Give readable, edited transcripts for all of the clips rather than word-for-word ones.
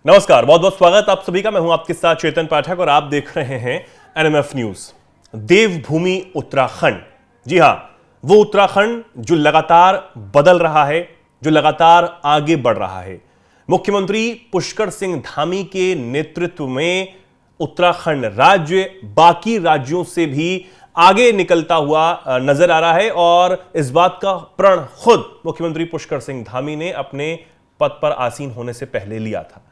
नमस्कार, बहुत बहुत स्वागत आप सभी का। मैं हूं आपके साथ चेतन पाठक और आप देख रहे हैं एनएमएफ न्यूज। देवभूमि उत्तराखंड, जी हां, वो उत्तराखंड जो लगातार बदल रहा है, जो लगातार आगे बढ़ रहा है। मुख्यमंत्री पुष्कर सिंह धामी के नेतृत्व में उत्तराखंड राज्य बाकी राज्यों से भी आगे निकलता हुआ नजर आ रहा है और इस बात का प्रण खुद मुख्यमंत्री पुष्कर सिंह धामी ने अपने पद पर आसीन होने से पहले लिया था।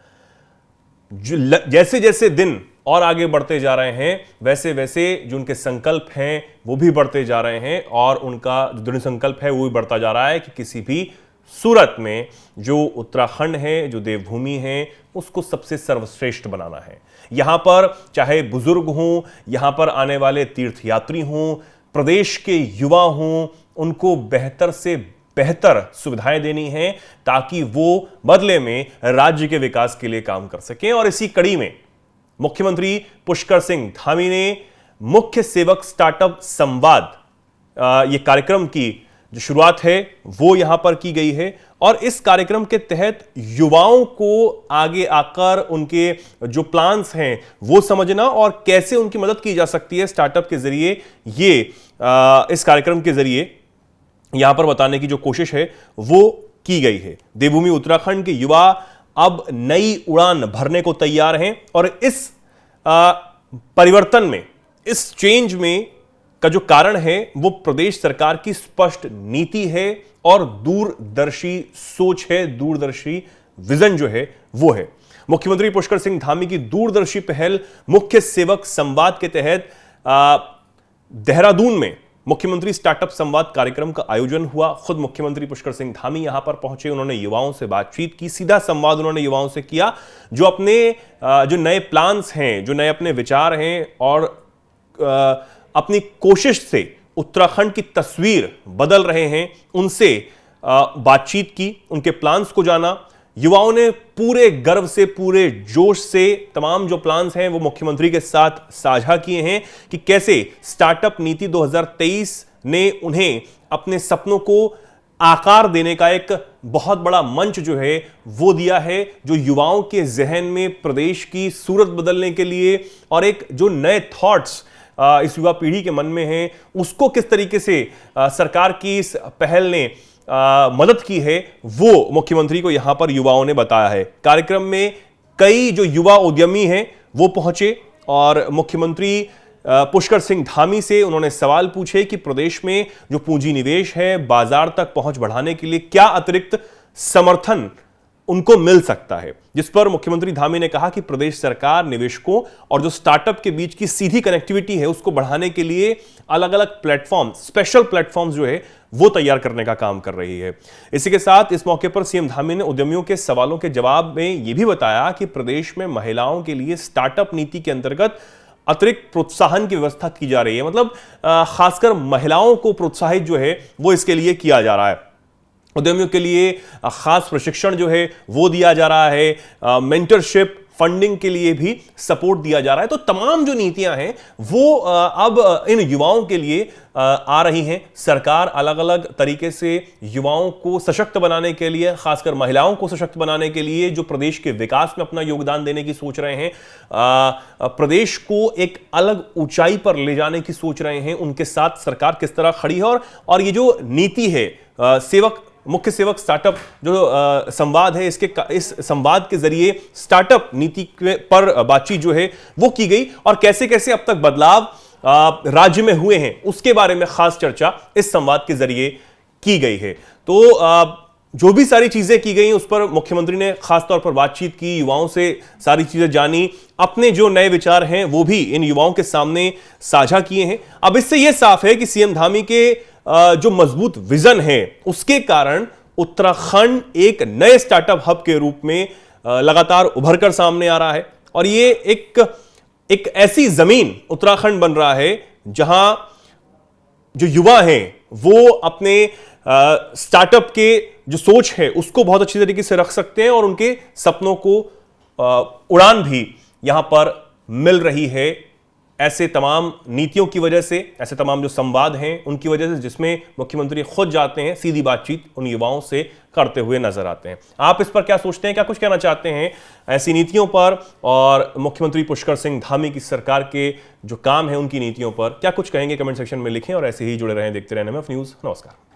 जैसे जैसे दिन और आगे बढ़ते जा रहे हैं, वैसे वैसे जो उनके संकल्प हैं वो भी बढ़ते जा रहे हैं और उनका जो दृढ़ संकल्प है वो भी बढ़ता जा रहा है कि किसी भी सूरत में जो उत्तराखंड है, जो देवभूमि है, उसको सबसे सर्वश्रेष्ठ बनाना है। यहां पर चाहे बुजुर्ग हों, यहां पर आने वाले तीर्थयात्री हों, प्रदेश के युवा हों, उनको बेहतर से बेहतर सुविधाएं देनी है ताकि वो बदले में राज्य के विकास के लिए काम कर सकें। और इसी कड़ी में मुख्यमंत्री पुष्कर सिंह धामी ने मुख्य सेवक स्टार्टअप संवाद, ये कार्यक्रम की जो शुरुआत है वो यहां पर की गई है और इस कार्यक्रम के तहत युवाओं को आगे आकर उनके जो प्लान्स हैं वो समझना और कैसे उनकी मदद की जा सकती है स्टार्टअप के जरिए, ये इस कार्यक्रम के जरिए यहां पर बताने की जो कोशिश है वो की गई है। देवभूमि उत्तराखंड के युवा अब नई उड़ान भरने को तैयार हैं और इस परिवर्तन में, इस चेंज में का जो कारण है वो प्रदेश सरकार की स्पष्ट नीति है और दूरदर्शी सोच है, दूरदर्शी विजन जो है वो है। मुख्यमंत्री पुष्कर सिंह धामी की दूरदर्शी पहल मुख्य सेवक संवाद के तहत देहरादून में मुख्यमंत्री स्टार्टअप संवाद कार्यक्रम का आयोजन हुआ। खुद मुख्यमंत्री पुष्कर सिंह धामी यहां पर पहुंचे, उन्होंने युवाओं से बातचीत की, सीधा संवाद उन्होंने युवाओं से किया जो अपने जो नए प्लान्स हैं, जो नए अपने विचार हैं और अपनी कोशिश से उत्तराखंड की तस्वीर बदल रहे हैं, उनसे बातचीत की, उनके प्लान्स को जाना। युवाओं ने पूरे गर्व से, पूरे जोश से तमाम जो प्लान्स हैं वो मुख्यमंत्री के साथ साझा किए हैं कि कैसे स्टार्टअप नीति 2023 ने उन्हें अपने सपनों को आकार देने का एक बहुत बड़ा मंच जो है वो दिया है, जो युवाओं के जहन में प्रदेश की सूरत बदलने के लिए और एक जो नए थॉट्स इस युवा पीढ़ी के मन में हैं उसको किस तरीके से सरकार की इस पहल ने मदद की है वो मुख्यमंत्री को यहां पर युवाओं ने बताया है। कार्यक्रम में कई जो युवा उद्यमी हैं वो पहुंचे और मुख्यमंत्री पुष्कर सिंह धामी से उन्होंने सवाल पूछे कि प्रदेश में जो पूंजी निवेश है, बाजार तक पहुंच बढ़ाने के लिए क्या अतिरिक्त समर्थन उनको मिल सकता है, जिस पर मुख्यमंत्री धामी ने कहा कि प्रदेश सरकार निवेशकों और जो स्टार्टअप के बीच की सीधी कनेक्टिविटी है उसको बढ़ाने के लिए अलग अलग प्लेटफॉर्म, स्पेशल प्लेटफॉर्म्स जो है वो तैयार करने का काम कर रही है। इसी के साथ इस मौके पर सीएम धामी ने उद्यमियों के सवालों के जवाब में यह भी बताया कि प्रदेश में महिलाओं के लिए स्टार्टअप नीति के अंतर्गत अतिरिक्त प्रोत्साहन की व्यवस्था की जा रही है। मतलब खासकर महिलाओं को प्रोत्साहित जो है वो इसके लिए किया जा रहा है। उद्यमियों के लिए खास प्रशिक्षण जो है वो दिया जा रहा है, मेंटरशिप, फंडिंग के लिए भी सपोर्ट दिया जा रहा है। तो तमाम जो नीतियां हैं वो अब इन युवाओं के लिए आ रही हैं। सरकार अलग अलग तरीके से युवाओं को सशक्त बनाने के लिए, खासकर महिलाओं को सशक्त बनाने के लिए जो प्रदेश के विकास में अपना योगदान देने की सोच रहे हैं, प्रदेश को एक अलग ऊंचाई पर ले जाने की सोच रहे हैं, उनके साथ सरकार किस तरह खड़ी है। और ये जो नीति है मुख्य सेवक स्टार्टअप जो संवाद है, इस संवाद के जरिए स्टार्टअप नीति पर बातचीत जो है वो की गई और कैसे कैसे अब तक बदलाव राज्य में हुए हैं उसके बारे में खास चर्चा इस संवाद के जरिए की गई है। तो जो भी सारी चीजें की गई उस पर मुख्यमंत्री ने खासतौर पर बातचीत की, युवाओं से सारी चीजें जानी, अपने जो नए विचार हैं वो भी इन युवाओं के सामने साझा किए हैं। अब इससे यह साफ है कि सीएम धामी के जो मजबूत विजन है उसके कारण उत्तराखंड एक नए स्टार्टअप हब के रूप में लगातार उभर कर सामने आ रहा है और ये एक ऐसी जमीन उत्तराखंड बन रहा है जहां जो युवा हैं वो अपने स्टार्टअप के जो सोच है उसको बहुत अच्छी तरीके से रख सकते हैं और उनके सपनों को उड़ान भी यहां पर मिल रही है ऐसे तमाम नीतियों की वजह से, ऐसे तमाम जो संवाद हैं उनकी वजह से, जिसमें मुख्यमंत्री खुद जाते हैं, सीधी बातचीत उन युवाओं से करते हुए नजर आते हैं। आप इस पर क्या सोचते हैं, क्या कुछ कहना चाहते हैं ऐसी नीतियों पर और मुख्यमंत्री पुष्कर सिंह धामी की सरकार के जो काम है उनकी नीतियों पर क्या कुछ कहेंगे? कमेंट सेक्शन में लिखें और ऐसे ही जुड़े रहें, देखते रहें MF न्यूज़। नमस्कार।